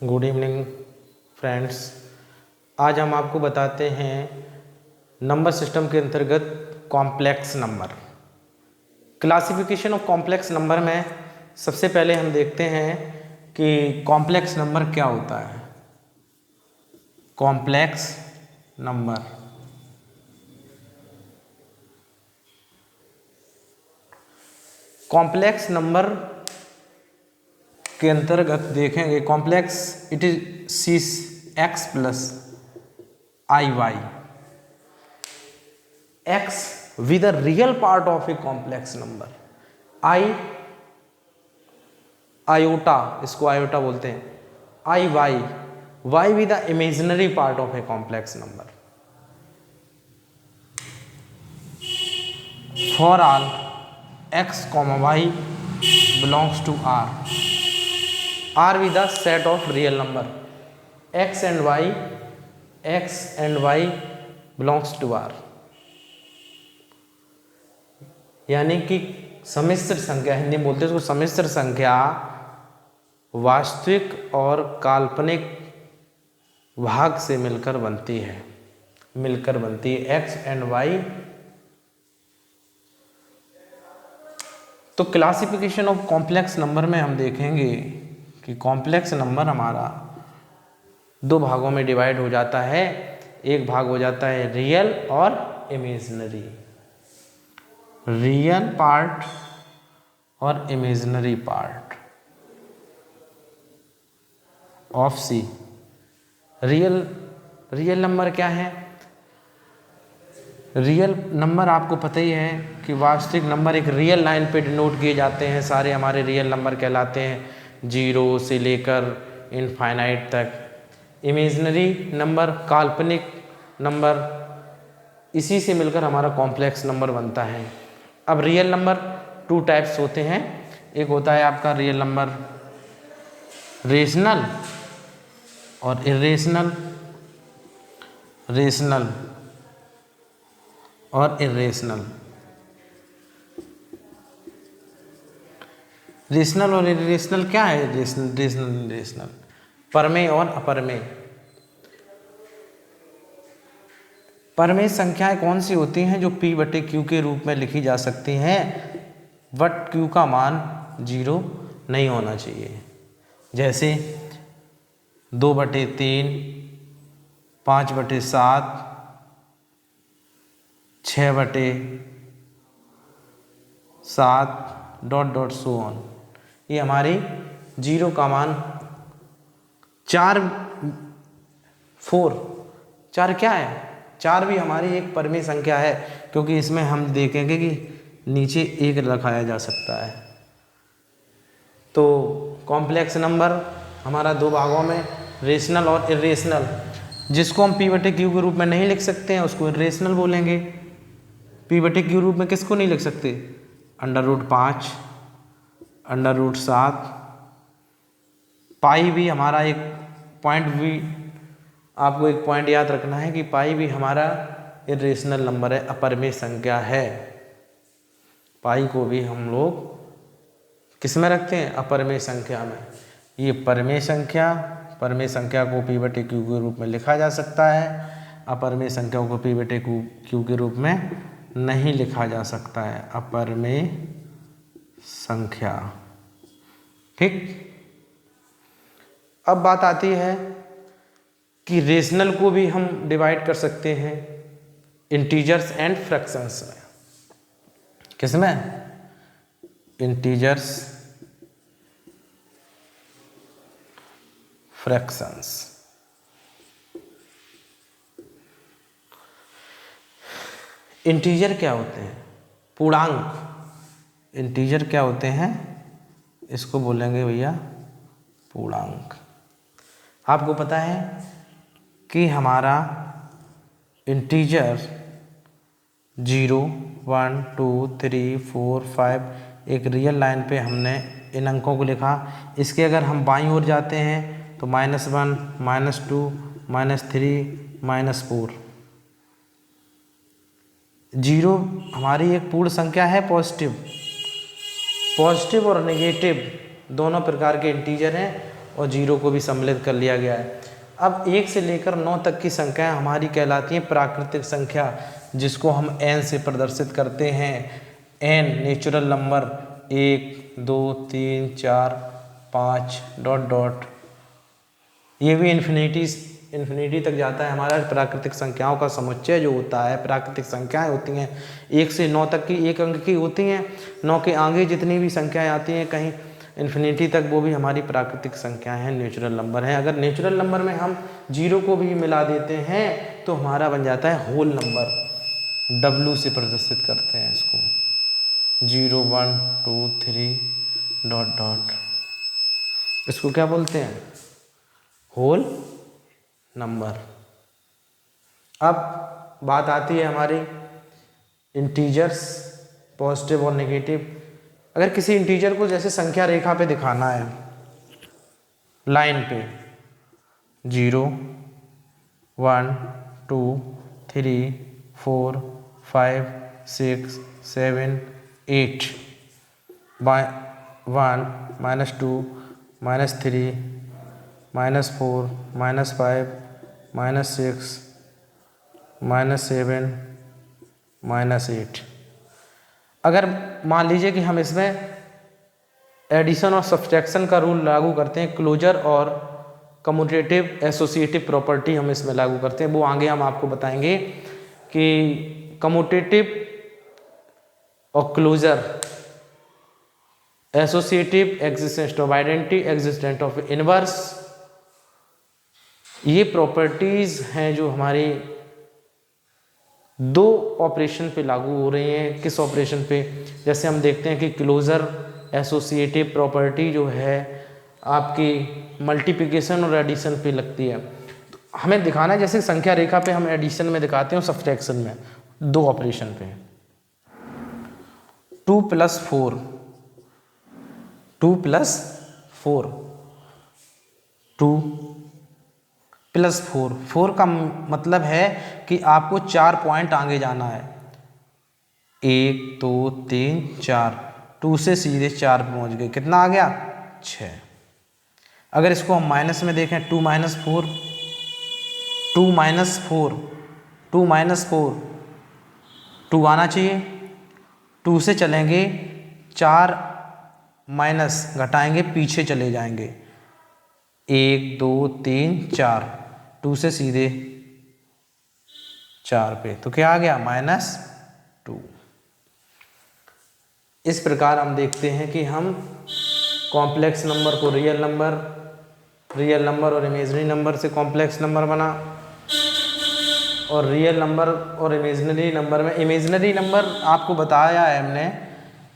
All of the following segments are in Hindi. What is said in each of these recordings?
Good evening friends. आज हम आपको बताते हैं नंबर सिस्टम के अंतर्गत complex number. Classification of complex number में सबसे पहले हम देखते हैं कि कॉम्प्लेक्स नंबर क्या होता है। कॉम्प्लेक्स नंबर कॉम्प्लेक्स नंबर के अंतर्गत देखेंगे complex it is see x plus i y x with the real part of a complex number. I iota, इसको आयोटा बोलते हैं। I y y with the imaginary part of a complex number. For all x comma y belongs to R, R with the set of real number x and y belongs to R। यानी कि सम्मिश्र संख्या, हिंदी में बोलते हैं उसको सम्मिश्र संख्या वास्तविक और काल्पनिक भाग से मिलकर बनती है x एंड y। तो क्लासिफिकेशन ऑफ कॉम्प्लेक्स नंबर में हम देखेंगे कि कॉम्प्लेक्स नंबर हमारा दो भागों में डिवाइड हो जाता है। एक भाग हो जाता है रियल और इमेजिनरी, रियल पार्ट और imaginary part of C. Real number क्या है? रियल नंबर आपको पता ही है कि वास्तविक नंबर एक रियल लाइन पे डिनोट किए जाते हैं। सारे हमारे रियल नंबर कहलाते हैं, 0 से लेकर इनफाइनाइट तक। इमेजिनरी नंबर काल्पनिक नंबर, इसी से मिलकर हमारा कॉम्प्लेक्स नंबर बनता है। अब रियल नंबर टू टाइप्स होते हैं। एक होता है आपका रियल नंबर रेशनल और इरेशनल, रेशनल और इरेशनल। रेशनल और इरेशनल क्या है? रेशनल परमेय और अपरमेय। परमेय संख्याएं कौन सी होती हैं? जो p बटे क्यू के रूप में लिखी जा सकती हैं, बट क्यू का मान 0 नहीं होना चाहिए। जैसे 2/3, 5/7, 6/7 ... सो ऑन। ये हमारी 0 का मान 4 क्या है? 4 भी हमारी एक परमेय संख्या है, क्योंकि इसमें हम देखेंगे कि नीचे 1 रखाया जा सकता है। तो कॉम्प्लेक्स नंबर हमारा दो भागों में, रेशनल और इरेशनल। जिसको हम p बटे क्यू के रूप में नहीं लिख सकते हैं उसको इरेशनल बोलेंगे। p बटे क्यू रूप में किसको नहीं लिख सकते? √5, √7। पाई भी हमारा एक पॉइंट, भी आपको एक पॉइंट याद रखना है कि पाई भी हमारा इरेशनल नंबर है, अपरमेय संख्या है। पाई को भी हम लोग किस में रखते हैं? अपरमेय संख्या में। ये परमेय संख्या को p बटे क्यू के रूप में लिखा जा सकता है, अपरमेय संख्या को p बटे क्यू के रूप में नहीं लिखा जा सकता है। अपरमेय संख्या, ठीक। अब बात आती है कि रेशनल को भी हम डिवाइड कर सकते हैं इंटीजर्स एंड फ्रैक्शंस में। किसमें? Integers, fractions. इंटीजर क्या होते हैं? पूर्णांक। इंटीजर क्या होते हैं? इसको बोलेंगे भैया पूर्णांक। आपको पता है कि हमारा इंटीजर 0, 1, 2, 3, 4, 5 एक रियल लाइन पे हमने इन अंकों को लिखा। इसके अगर हम बाईं ओर जाते हैं तो -1, -2, -3, -4। 0 हमारी एक पूर्ण संख्या है, पॉजिटिव और नेगेटिव दोनों प्रकार के इंटीजर हैं। और 0 को भी सम्मिलित कर लिया गया है। अब 1 से लेकर 9 तक की संख्याएं हमारी कहलाती हैं प्राकृतिक संख्या, जिसको हम n से प्रदर्शित करते हैं। n natural number 1 2 3 4 5 dot dot, ये भी इन्फिनिटी तक जाता है। हमारा प्राकृतिक संख्याओं का समुच्चय जो होता है, प्राकृतिक संख्याएं होती हैं 1 से 9 तक की 1 अंक की होती हैं। 9 के आगे जितनी भी संख्याएं आती हैं कहीं इन्फिनिटी तक, वो भी हमारी प्राकृतिक संख्याएं हैं, नेचुरल नंबर हैं। अगर नेचुरल नंबर में हम 0 को भी मिला देते हैं तो हमारा बन जाता है होल नंबर। W से प्रदर्शित करते हैं इसको, 0 1 2 3 डॉट डॉट, इसको क्या बोलते हैं? Whole number. अब बात आती है हमारी इंटीजर्स, पॉजिटिव और नेगेटिव। अगर किसी इंटीजर को जैसे संख्या रेखा पे दिखाना है, लाइन पे 0 1 2 3 4 5 6 7 8 1 -2 -3 -4 -5 -6 -7 -8। अगर मान लीजिए कि हम इसमें एडिशन और सब्सट्रैक्शन का रूल लागू करते हैं, क्लोजर और कम्यूटेटिव एसोसिएटिव प्रॉपर्टी हम इसमें लागू करते हैं, वो आगे हम आपको बताएंगे कि कम्यूटेटिव और closure, associative existence of identity, existence of inverse, ये प्रॉपर्टीज हैं जो हमारी 2 ऑपरेशन पे लागू हो रही हैं। किस ऑपरेशन पे? जैसे हम देखते हैं कि क्लोजर एसोसिएटिव प्रॉपर्टी जो है आपकी मल्टीप्लिकेशन और एडिशन पे लगती है। तो हमें दिखाना है जैसे संख्या रेखा पे हम एडिशन में दिखाते हैं और सब्सट्रैक्शन में, 2 ऑपरेशन पे। 2 + 4 2 + 4 2 + 4 4 का मतलब है कि आपको 4 पॉइंट आगे जाना है, 1 2 3 4, 2 से सीधे 4 पहुंच गए, कितना आ गया? 6। अगर इसको हम माइनस में देखें, 2 - 4 2 - 4 2 - 4 2 आना चाहिए, 2 से चलेंगे 4 माइनस घटाएंगे, पीछे चले जाएंगे, 1 2 3 4, 2 से सीधे 4 पे, तो क्या आ गया? -2। इस प्रकार हम देखते हैं कि हम कॉम्प्लेक्स नंबर को रियल नंबर और इमेजिनरी नंबर से कॉम्प्लेक्स नंबर बना, और रियल नंबर और इमेजिनरी नंबर में, इमेजिनरी नंबर आपको बताया है हमने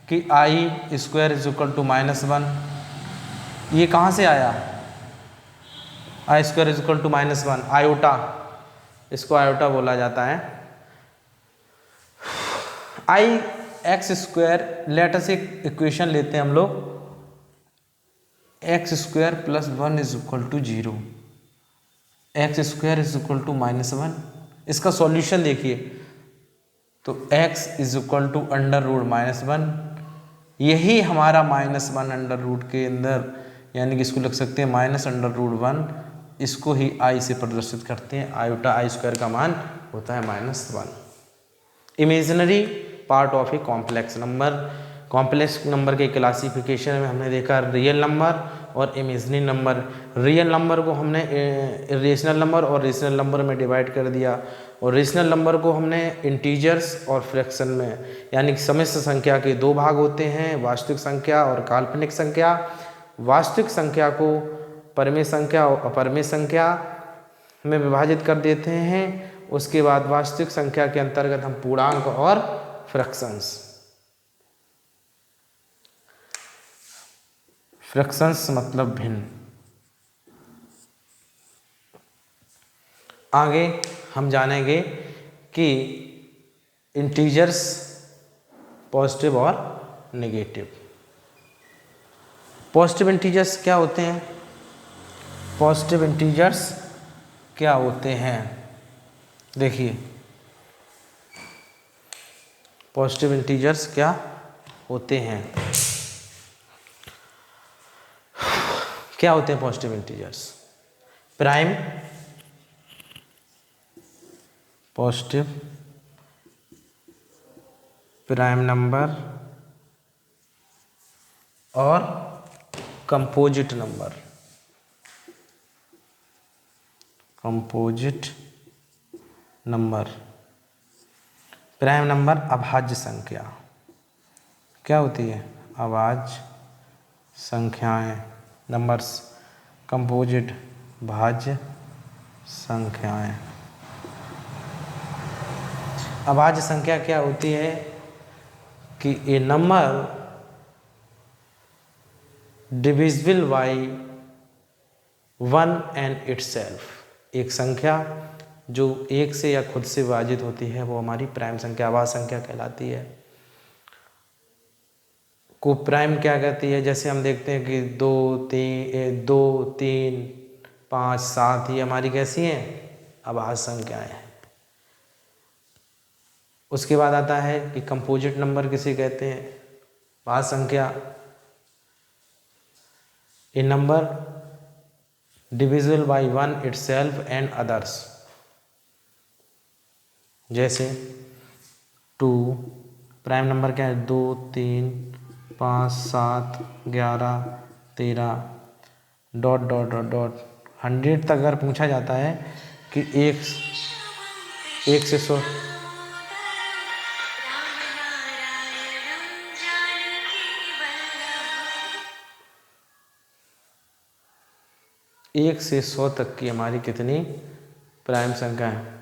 कि i² = -1। ये कहाँ से आया? i² = -1, आयोटा, इसको आयोटा बोला जाता है। ix², लेट अस एक इक्वेशन लेते हैं हम लोग, x² + 1 = 0, x² = -1। इसका सॉल्यूशन देखिए, तो x = √-1, यही हमारा -1 के अंदर, यानी कि इसको लिख सकते हैं -√1, इसको ही i से प्रदर्शित करते हैं। आयोटा i² का मान होता है -1। Imaginary part of a complex number. Complex number के क्लासिफिकेशन में हमने देखा रियल नंबर और इमेजिनरी नंबर। रियल नंबर को हमने रेशनल नंबर और रेशनल नंबर में डिवाइड कर दिया, और रेशनल नंबर को हमने इंटीजर्स और फ्रैक्शन में, यानी कि सम्मिश्र संख्या के 2 भाग होते हैं, वास्तविक संख्या और काल्पनिक संख्या। वास्तविक संख्या को परिमेय संख्या और अपरिमेय संख्या में विभाजित कर देते हैं। उसके बाद वास्तविक संख्या के अंतर्गत हम पूर्णांक और फ्रैक्शंस मतलब भिन्न। आगे हम जानेंगे कि इंटीजर्स पॉजिटिव और नेगेटिव। पॉजिटिव इंटीजर्स क्या होते हैं? पॉजिटिव इंटीजर्स क्या होते हैं? देखिए, पॉजिटिव इंटीजर्स क्या होते हैं? क्या होते हैं positive integers? Prime, positive prime number और composite number. Composite number, prime number अभाज्य संख्या। क्या होती है? अभाज्य संख्याएं, नंबर्स। कंपोजिट, भाज्य संख्याएं। अभाज्य संख्या क्या होती है कि a number divisible by 1 and itself, एक संख्या जो एक से या खुद से विभाजित होती है वो हमारी प्राइम संख्या, अभाज्य संख्या कहलाती है। को प्राइम क्या कहती है? जैसे हम देखते हैं कि 2, 3, 5, 7 ये हमारी कैसी हैं? अभाज्य संख्याएं हैं। उसके बाद आता है कि कंपोजिट नंबर किसे कहते हैं? भाज्य संख्या, a number divisible by 1 itself and others. जैसे 2, प्राइम नंबर क्या है? 2, 3, 5, 7, 11, 13 डॉट डॉट डॉट डॉट 100 तक अगर पूछा जाता है कि एक से 100 1 से 100 तक की हमारी कितनी प्राइम संख्या है?